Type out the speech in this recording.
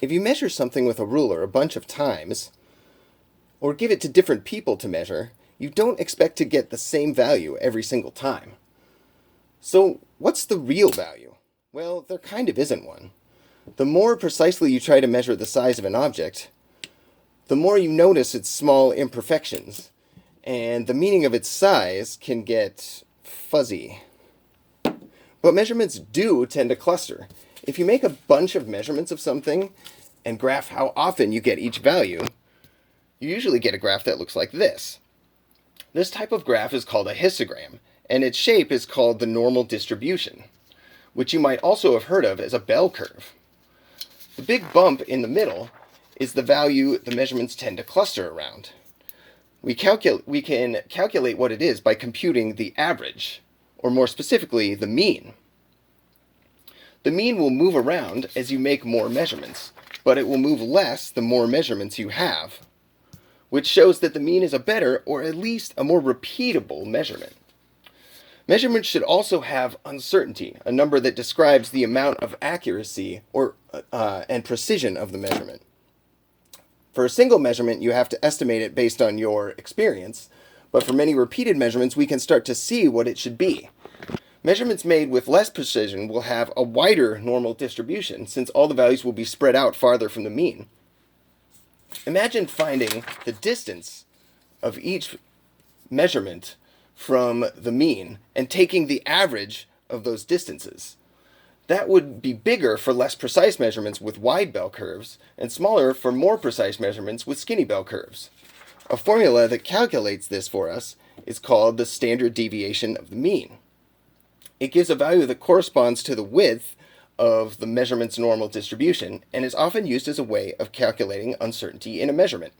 If you measure something with a ruler a bunch of times, or give it to different people to measure, you don't expect to get the same value every single time. So, what's the real value? Well, there kind of isn't one. The more precisely you try to measure the size of an object, the more you notice its small imperfections, and the meaning of its size can get fuzzy. But measurements do tend to cluster. If you make a bunch of measurements of something and graph how often you get each value, you usually get a graph that looks like this. This type of graph is called a histogram, and its shape is called the normal distribution, which you might also have heard of as a bell curve. The big bump in the middle is the value the measurements tend to cluster around. We can calculate what it is by computing the average, or more specifically, the mean. The mean will move around as you make more measurements, but it will move less the more measurements you have, which shows that the mean is a better, or at least a more repeatable measurement. Measurements should also have uncertainty, a number that describes the amount of accuracy and precision of the measurement. For a single measurement, you have to estimate it based on your experience, but for many repeated measurements, we can start to see what it should be. Measurements made with less precision will have a wider normal distribution, since all the values will be spread out farther from the mean. Imagine finding the distance of each measurement from the mean and taking the average of those distances. That would be bigger for less precise measurements with wide bell curves and smaller for more precise measurements with skinny bell curves. A formula that calculates this for us is called the standard deviation of the mean. It gives a value that corresponds to the width of the measurement's normal distribution and is often used as a way of calculating uncertainty in a measurement.